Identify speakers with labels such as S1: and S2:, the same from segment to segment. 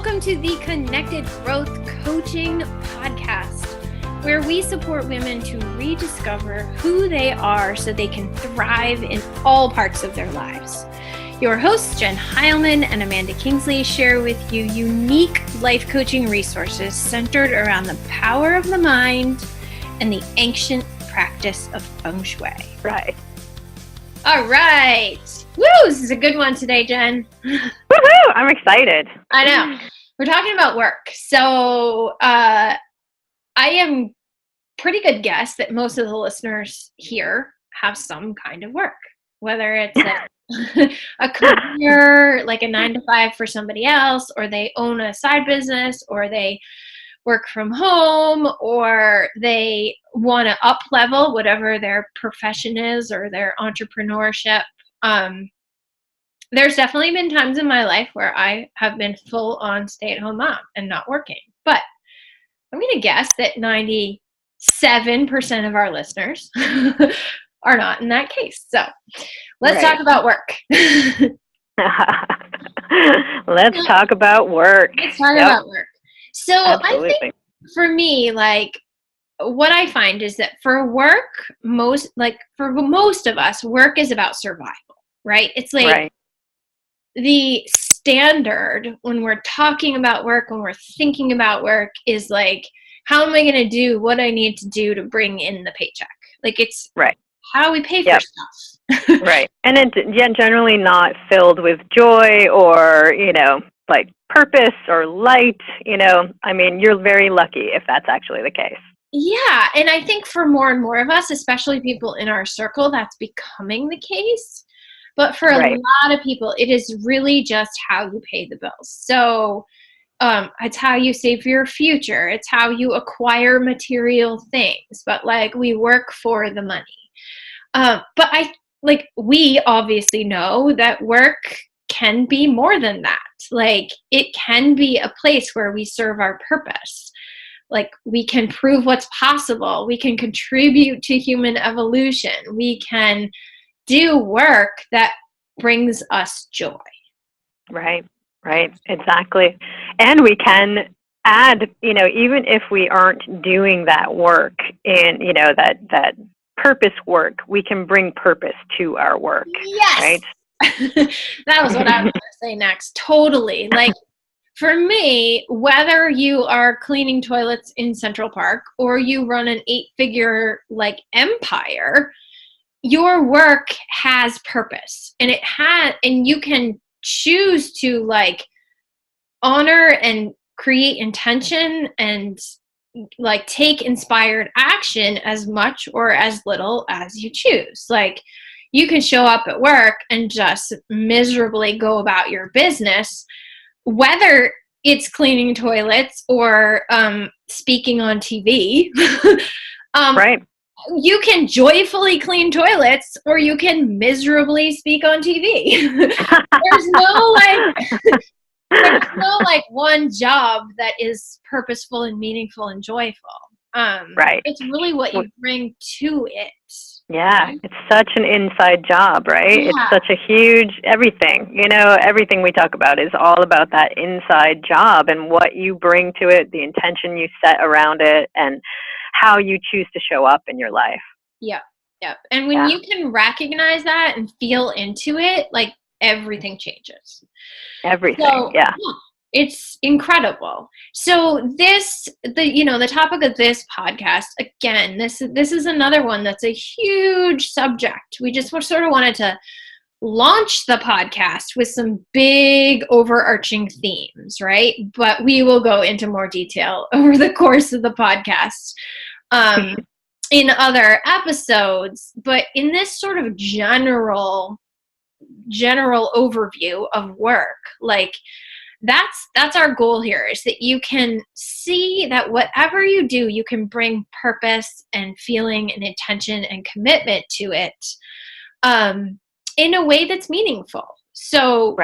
S1: Welcome to the Connected Growth Coaching Podcast, where we support women to rediscover who they are so they can thrive in all parts of their lives. Your hosts, Jen Heilman and Amanda Kingsley, share with you unique life coaching resources centered around the power of the mind and the ancient practice of feng shui.
S2: Right.
S1: All right. Woo! This is a good one today, Jen.
S2: Woohoo! I'm excited.
S1: I know. We're talking about work. So I am pretty good guess that most of the listeners here have some kind of work, whether it's a career, like a 9-to-5 for somebody else, or they own a side business, or they work from home, or they want to up level whatever their profession is or their entrepreneurship. There's definitely been times in my life where I have been full on stay-at-home mom and not working, but I'm going to guess that 97% of our listeners are not in that case. So let's talk about work.
S2: Let's talk about work.
S1: Let's talk about work. So
S2: Absolutely.
S1: I think for me, like, what I find is that for work, most of us, work is about survival, right? It's like the standard when we're talking about work, when we're thinking about work, is like, how am I going to do what I need to do to bring in the paycheck? Like, it's how we pay for stuff.
S2: Right. And it's generally not filled with joy or, like purpose or light. I mean, you're very lucky if that's actually the case.
S1: Yeah. And I think for more and more of us, especially people in our circle, that's becoming the case. But for a lot of people, it is really just how you pay the bills. So it's how you save for your future. It's how you acquire material things. But like, we work for the money. But we obviously know that work can be more than that. Like, it can be a place where we serve our purpose. Like, we can prove what's possible. We can contribute to human evolution. We can do work that brings us joy. Right,
S2: exactly. And we can add, even if we aren't doing that work in, that purpose work, we can bring purpose to our work.
S1: Yes.
S2: Right?
S1: That was what I was going to say next. Totally. Like, for me, whether you are cleaning toilets in Central Park or you run an 8-figure empire, your work has purpose, and and you can choose to honor and create intention and take inspired action as much or as little as you choose. Like, you can show up at work and just miserably go about your business, whether it's cleaning toilets or speaking on TV. You can joyfully clean toilets, or you can miserably speak on TV. There's no one job that is purposeful and meaningful and joyful. It's really what you bring to it.
S2: Yeah, it's such an inside job, right?
S1: Yeah.
S2: It's such a huge everything. Everything we talk about is all about that inside job and what you bring to it, the intention you set around it, and how you choose to show up in your life.
S1: Yep. And when you can recognize that and feel into it, everything changes.
S2: Everything,
S1: it's incredible. So the topic of this podcast, again, this is another one that's a huge subject. We just sort of wanted to launch the podcast with some big overarching themes, right? But we will go into more detail over the course of the podcast in other episodes. But in this sort of general overview of work, that's our goal here, is that you can see that whatever you do, you can bring purpose and feeling and intention and commitment to it in a way that's meaningful. So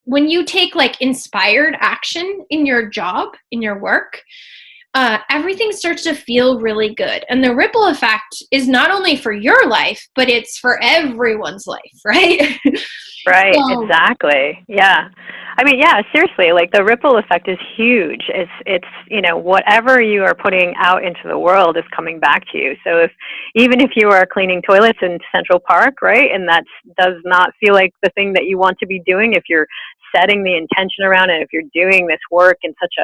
S1: when you take inspired action in your job, in your work, everything starts to feel really good. And the ripple effect is not only for your life, but it's for everyone's life, right?
S2: Right,
S1: So,
S2: exactly. Yeah. I mean, yeah, seriously, like the ripple effect is huge. It's, you know, whatever you are putting out into the world is coming back to you. So if, even if you are cleaning toilets in Central Park, right, and that does not feel like the thing that you want to be doing, if you're setting the intention around it, if you're doing this work in such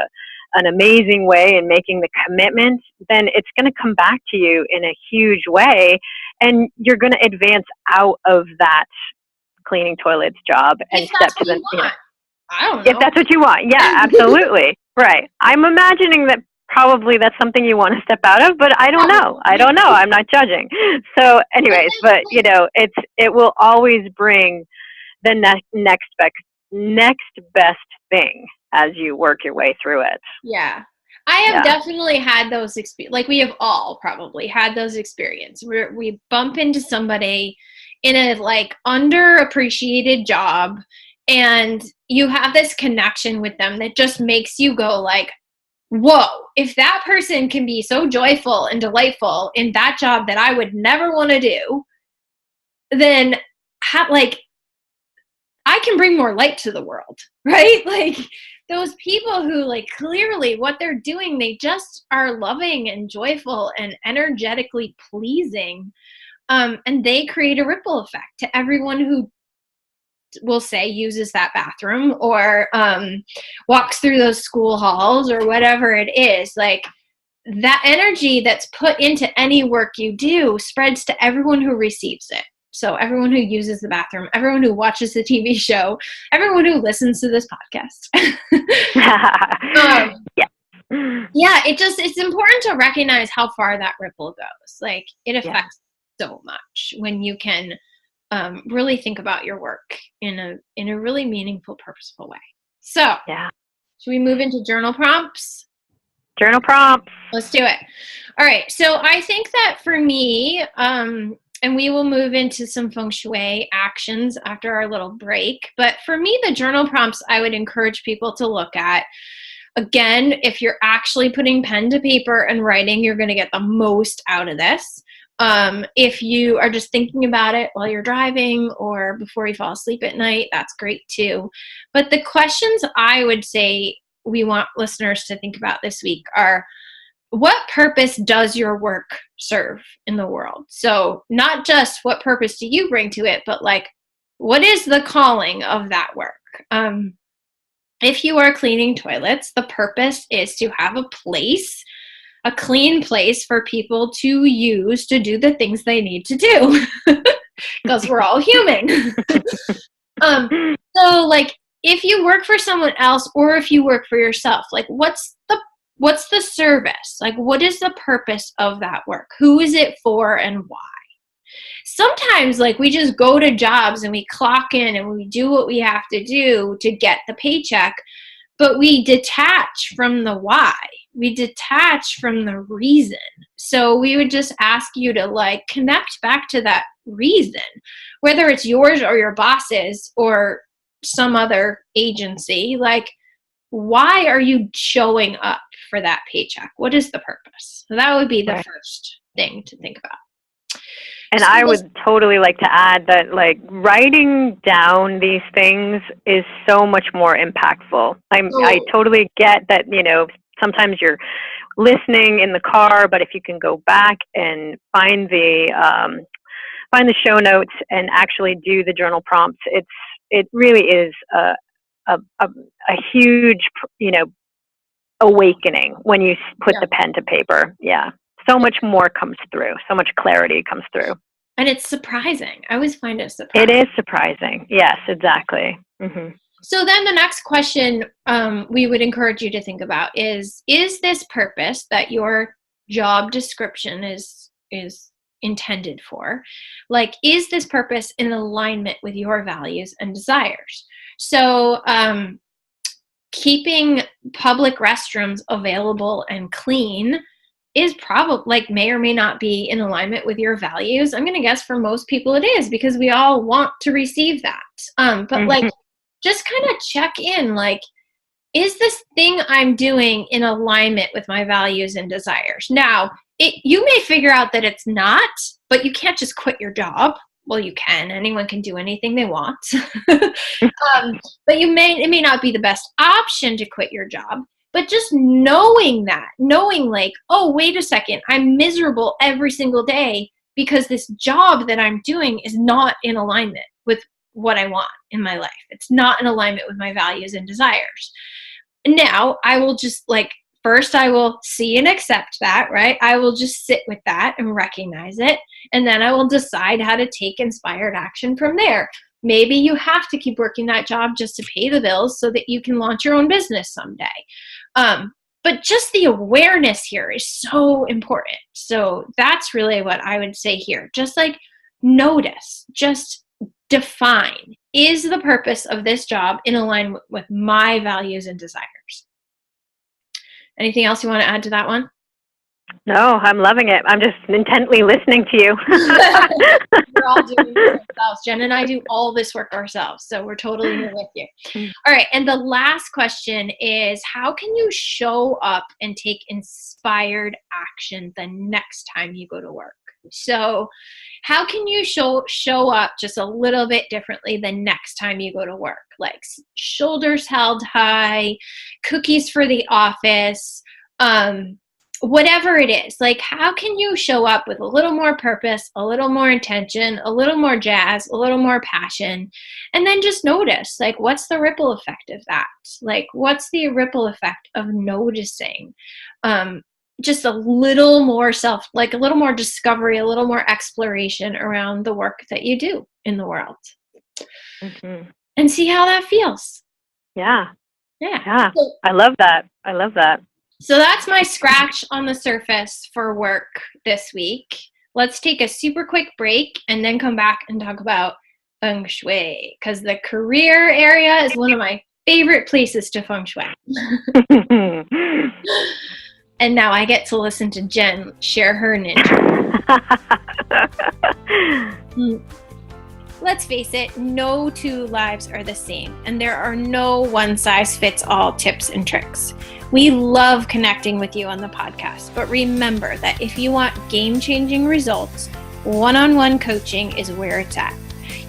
S2: an amazing way and making the commitment, then it's going to come back to you in a huge way, and you're going to advance out of that cleaning toilets job and
S1: if
S2: step
S1: that's
S2: to
S1: what
S2: the,
S1: you
S2: you know,
S1: want, I don't
S2: if
S1: know.
S2: that's what you want. Yeah, absolutely. Right. I'm imagining that probably that's something you want to step out of, but I don't know. I
S1: Probably.
S2: don't know. I'm not judging. So anyways, but you know, it will always bring the next best thing as you work your way through it.
S1: Yeah. I have
S2: Yeah.
S1: definitely had those like we have all probably had those experiences where we bump into somebody in a like underappreciated job, and you have this connection with them that just makes you go like, whoa, if that person can be so joyful and delightful in that job that I would never want to do, then like I can bring more light to the world, right? Like those people who like clearly what they're doing, they just are loving and joyful and energetically pleasing. And they create a ripple effect to everyone who will say uses that bathroom or walks through those school halls or whatever it is. Like that energy that's put into any work you do spreads to everyone who receives it. So everyone who uses the bathroom, everyone who watches the TV show, everyone who listens to this podcast.
S2: Yeah.
S1: Yeah, it's important to recognize how far that ripple goes. Like it
S2: Yeah.
S1: affects so much when you can really think about your work in a really meaningful, purposeful way. So,
S2: Yeah.
S1: should we move into journal prompts?
S2: Journal prompts.
S1: Let's do it. All right. So I think that for me, and we will move into some feng shui actions after our little break. But for me, the journal prompts I would encourage people to look at. Again, if you're actually putting pen to paper and writing, you're going to get the most out of this. If you are just thinking about it while you're driving or before you fall asleep at night, that's great too. But the questions I would say we want listeners to think about this week are, what purpose does your work serve in the world? So not just what purpose do you bring to it, but like, what is the calling of that work? If you are cleaning toilets, the purpose is to have a place, a clean place for people to use to do the things they need to do because we're all human. So like if you work for someone else or if you work for yourself, like what's the service? Like what is the purpose of that work? Who is it for and why? Sometimes like we just go to jobs and we clock in and we do what we have to do to get the paycheck, but we detach from the why. We detach from the reason. So we would just ask you to like connect back to that reason, whether it's yours or your boss's or some other agency. Like, why are you showing up for that paycheck? What is the purpose? So that would be the first thing to think about.
S2: And
S1: So
S2: I would totally like to add that, like, writing down these things is so much more impactful. I totally get that, you know, sometimes you're listening in the car, but if you can go back and find the show notes and actually do the journal prompts, it really is a huge, you know, awakening when you put the pen to paper. Yeah. So much more comes through. So much clarity comes through.
S1: And it's surprising. I always find it surprising.
S2: It is surprising. Yes, exactly. Mm-hmm.
S1: So then the next question we would encourage you to think about is this purpose that your job description is intended for? Like, is this purpose in alignment with your values and desires? So keeping public restrooms available and clean is probably like may or may not be in alignment with your values. I'm going to guess for most people it is because we all want to receive that. But like, just kind of check in, like, is this thing I'm doing in alignment with my values and desires? Now, you may figure out that it's not, but you can't just quit your job. Well, you can. Anyone can do anything they want. But it may not be the best option to quit your job. But just knowing like, oh, wait a second, I'm miserable every single day because this job that I'm doing is not in alignment with what I want in my life. It's not in alignment with my values and desires. Now, I will just first I will see and accept that, right? I will just sit with that and recognize it. And then I will decide how to take inspired action from there. Maybe you have to keep working that job just to pay the bills so that you can launch your own business someday. But just the awareness here is so important. So that's really what I would say here. Just notice, just define, is the purpose of this job in alignment with my values and desires? Anything else you want to add to that one?
S2: No, I'm loving it. I'm just intently listening to you.
S1: We're all doing this ourselves. Jen and I do all this work ourselves, so we're totally here with you. All right, and the last question is, how can you show up and take inspired action the next time you go to work? So how can you show up just a little bit differently the next time you go to work? Like shoulders held high, cookies for the office, whatever it is. Like, how can you show up with a little more purpose, a little more intention, a little more jazz, a little more passion, and then just notice, like, what's the ripple effect of that? Like, what's the ripple effect of noticing? Just a little more a little more discovery, a little more exploration around the work that you do in the world. Mm-hmm. And see how that feels.
S2: Yeah.
S1: Yeah.
S2: So, I love that.
S1: So that's my scratch on the surface for work this week. Let's take a super quick break and then come back and talk about feng shui, because the career area is one of my favorite places to feng shui. And now I get to listen to Jen share her ninja. Let's face it, no two lives are the same, and there are no one-size-fits-all tips and tricks. We love connecting with you on the podcast, but remember that if you want game-changing results, one-on-one coaching is where it's at.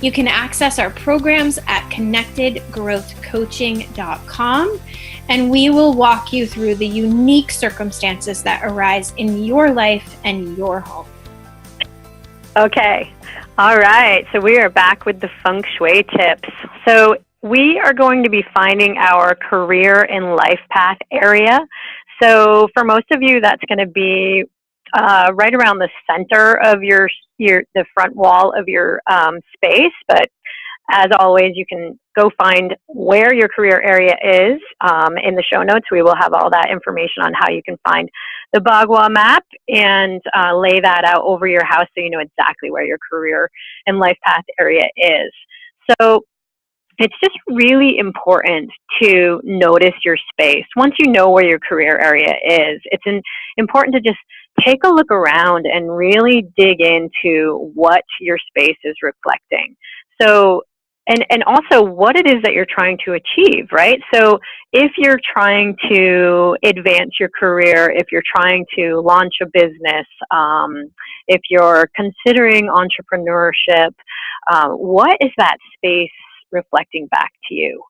S1: You can access our programs at connectedgrowthcoaching.com, and we will walk you through the unique circumstances that arise in your life and your home.
S2: Okay. All right. So we are back with the feng shui tips. So we are going to be finding our career and life path area. So for most of you, that's going to be right around the center of the front wall of your space. But as always, you can go find where your career area is. In the show notes, we will have all that information on how you can find the Bagua map and lay that out over your house so you know exactly where your career and life path area is. So it's just really important to notice your space. Once you know where your career area is, it's important to just take a look around and really dig into what your space is reflecting. So, and also what it is that you're trying to achieve, right? So if you're trying to advance your career, if you're trying to launch a business, if you're considering entrepreneurship, what is that space reflecting back to you?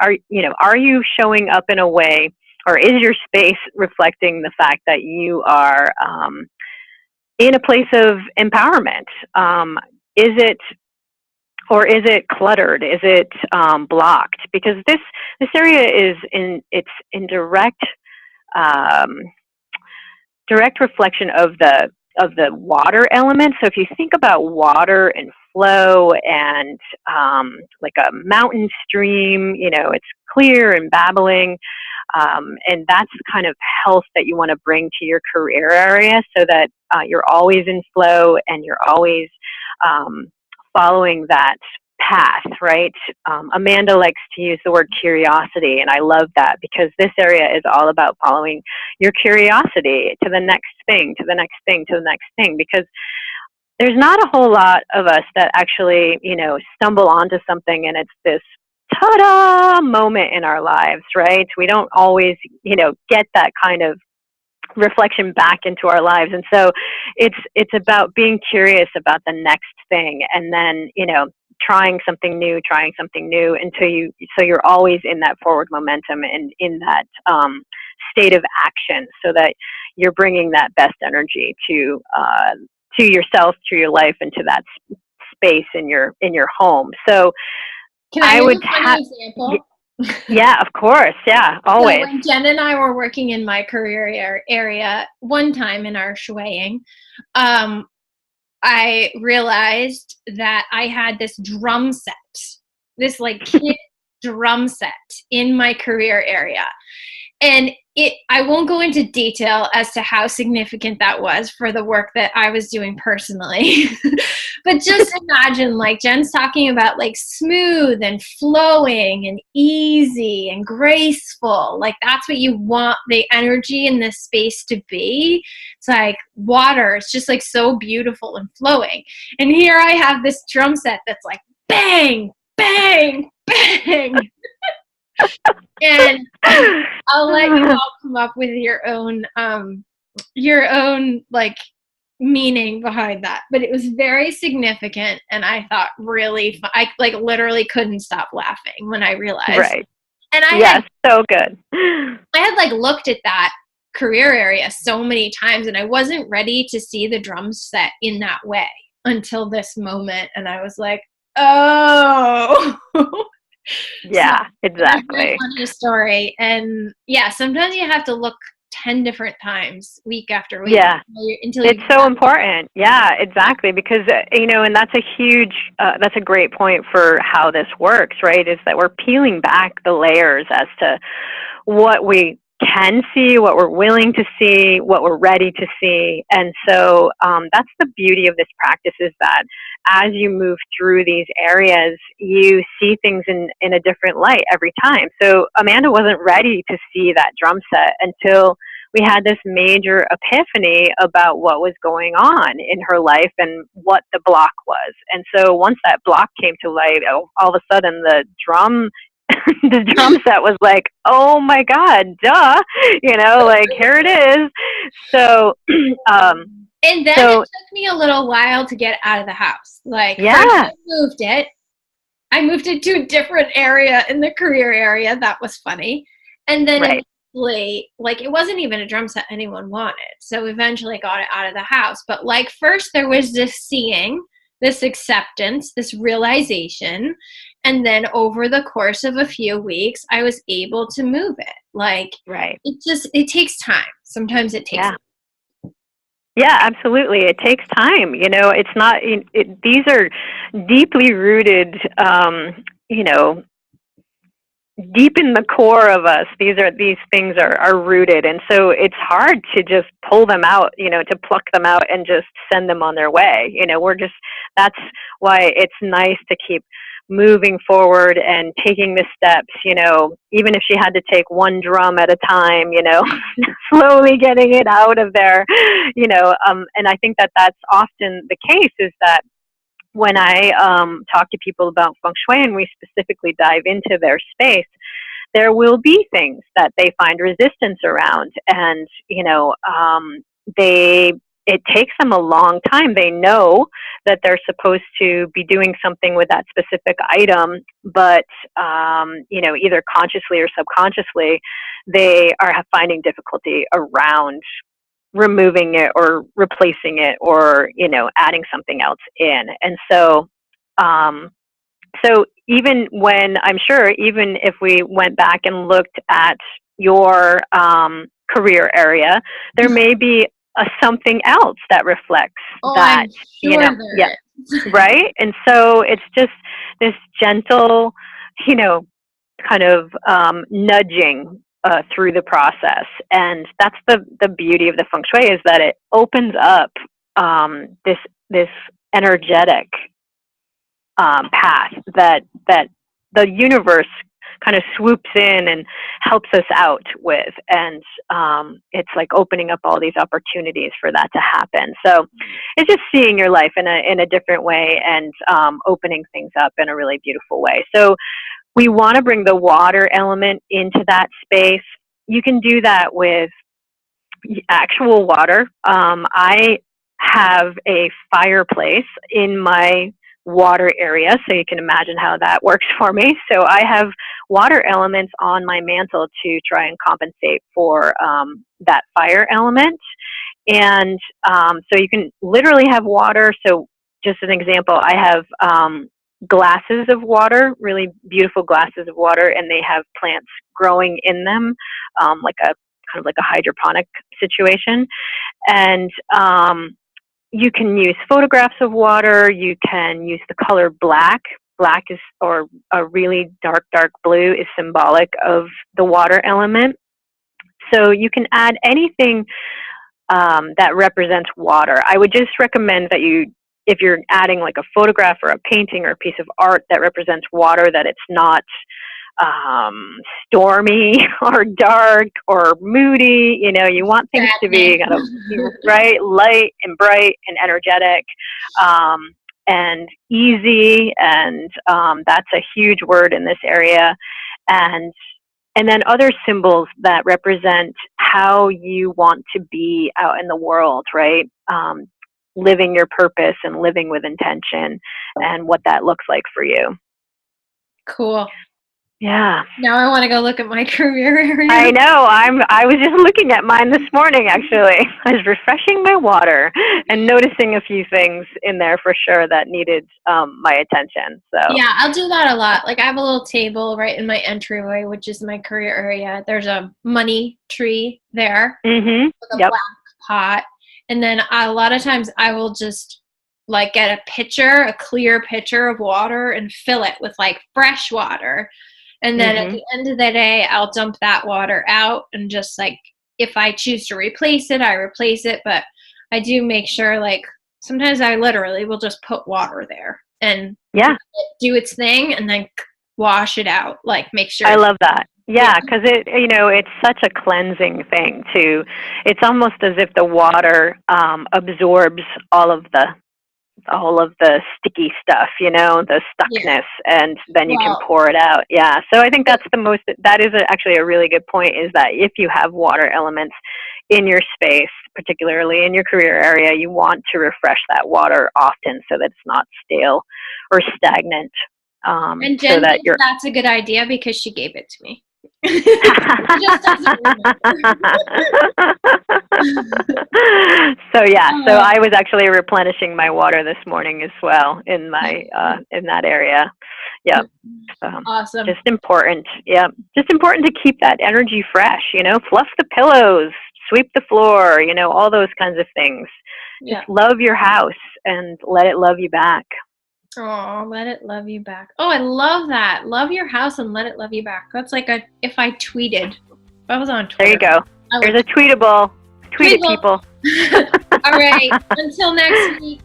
S2: Are you showing up in a way, or is your space reflecting the fact that you are in a place of empowerment? Or is it cluttered? Is it blocked? Because this area is in direct reflection of the water element. So if you think about water and flow and like a mountain stream, it's clear and babbling, and that's the kind of health that you want to bring to your career area, so that you're always in flow and you're always following that path, right? Amanda likes to use the word curiosity, and I love that, because this area is all about following your curiosity to the next thing, to the next thing, to the next thing, because there's not a whole lot of us that actually, stumble onto something and it's this ta-da moment in our lives, right? We don't always, get that kind of reflection back into our lives. And so it's about being curious about the next thing, and then, trying something new until you're always in that forward momentum and in that state of action, so that you're bringing that best energy to yourself, to your life, and to that space in your home. So
S1: can I give a funny example?
S2: Yeah, of course. Yeah, always.
S1: So when Jen and I were working in my career area one time in our shueying, I realized that I had this drum set, this like kid drum set in my career area. And I won't go into detail as to how significant that was for the work that I was doing personally. But just imagine, like Jen's talking about, like smooth and flowing and easy and graceful. Like that's what you want the energy in this space to be. It's like water. It's just like so beautiful and flowing. And here I have this drum set that's like bang, bang, bang. And I'll let you all come up with your own like meaning behind that. But it was very significant, and I thought really I like literally couldn't stop laughing when I realized.
S2: Right.
S1: And
S2: so good.
S1: I had like looked at that career area so many times, and I wasn't ready to see the drum set in that way until this moment, and I was like, oh.
S2: Yeah,
S1: so,
S2: exactly.
S1: That's a funny story. And yeah, sometimes you have to look 10 different times week after week.
S2: Yeah, it's so important. Yeah, exactly. Because, and that's that's a great point for how this works, right? Is that we're peeling back the layers as to what we can see, what we're willing to see, what we're ready to see. And so that's the beauty of this practice, is that as you move through these areas, you see things in a different light every time. So Amanda wasn't ready to see that drum set until we had this major epiphany about what was going on in her life and what the block was. And so once that block came to light, all of a sudden the drum set was like, oh my God, duh, like here it is. So,
S1: and then it took me a little while to get out of the house. Like, first I moved it to a different area in the career area. That was funny. And then eventually, like, it wasn't even a drum set anyone wanted. So eventually I got it out of the house. But like, first there was this seeing, this acceptance, this realization. And then over the course of a few weeks, I was able to move it. Like, it takes time. Sometimes it takes time.
S2: Yeah, absolutely. It takes time. It's not, these are deeply rooted, deep in the core of us. These things are rooted. And so it's hard to just pull them out, to pluck them out and just send them on their way. That's why it's nice to keep moving forward and taking the steps, even if she had to take one drum at a time, slowly getting it out of there, and I think that that's often the case, is that when I talk to people about feng shui and we specifically dive into their space, there will be things that they find resistance around, and, it takes them a long time. They know that they're supposed to be doing something with that specific item, but, either consciously or subconsciously, they are finding difficulty around removing it or replacing it or, adding something else in. And so, so even if we went back and looked at your career area, there may be something else that reflects that, right? And so it's just this gentle, kind of nudging through the process. And that's the beauty of the feng shui, is that it opens up this energetic path that the universe kind of swoops in and helps us out with. And it's like opening up all these opportunities for that to happen. So it's just seeing your life in a different way and opening things up in a really beautiful way. So we want to bring the water element into that space. You can do that with actual water. I have a fireplace in my water area, so you can imagine how that works for me. So I have water elements on my mantle to try and compensate for that fire element. And so you can literally have water. So just an example, I have glasses of water, really beautiful glasses of water, and they have plants growing in them, like a kind of like a hydroponic situation. And you can use photographs of water. You can use the color black. Black is, or a really dark, dark blue is symbolic of the water element. So you can add anything that represents water. I would just recommend that you, if you're adding like a photograph or a painting or a piece of art that represents water, that it's not stormy or dark or moody. You know, you want things to be kind of right, light and bright and energetic, and easy. And that's a huge word in this area. And then other symbols that represent how you want to be out in the world, right? Living your purpose and living with intention, and what that looks like for you.
S1: Cool.
S2: Yeah.
S1: Now I want to go look at my career area.
S2: I know. I was just looking at mine this morning, actually. I was refreshing my water and noticing a few things in there for sure that needed my attention. So
S1: yeah, I'll do that a lot. Like I have a little table right in my entryway, which is my career area. There's a money tree there with a black pot. And then a lot of times I will just like get a clear pitcher of water and fill it with like fresh water. And then at the end of the day, I'll dump that water out, and just like, if I choose to replace it, I replace it. But I do make sure, like, sometimes I literally will just put water there and do its thing and then wash it out. Like, make sure.
S2: I love that. Yeah, because it's such a cleansing thing too. It's almost as if the water absorbs all of the sticky stuff, the stuckness, and then you can pour it out. Yeah. So I think that is actually a really good point, is that if you have water elements in your space, particularly in your career area, you want to refresh that water often so that it's not stale or stagnant.
S1: And Jen thinks that's a good idea because she gave it to me. Just doesn't
S2: so I was actually replenishing my water this morning as well in my in that area. Yeah.
S1: Awesome.
S2: Just important. Yeah. Just important to keep that energy fresh, fluff the pillows, sweep the floor, all those kinds of things.
S1: Yeah.
S2: Just love your house and let it love you back.
S1: Oh, let it love you back. Oh, I love that. Love your house and let it love you back. That's like if I tweeted. If I was on Twitter.
S2: There you go. There's a tweetable. Tweet it, people.
S1: All right. Until next week.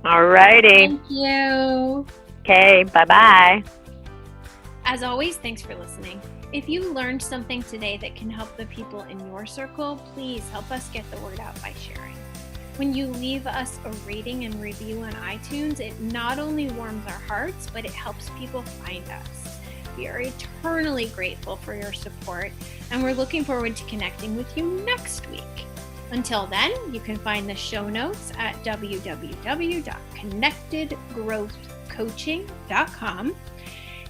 S2: All righty.
S1: Thank you.
S2: Okay. Bye-bye.
S1: As always, thanks for listening. If you learned something today that can help the people in your circle, please help us get the word out by sharing. When you leave us a rating and review on iTunes, it not only warms our hearts, but it helps people find us. We are eternally grateful for your support, and we're looking forward to connecting with you next week. Until then, you can find the show notes at www.connectedgrowthcoaching.com.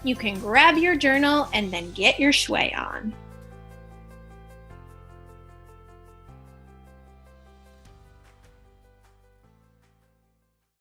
S1: You can grab your journal and then get your shui on.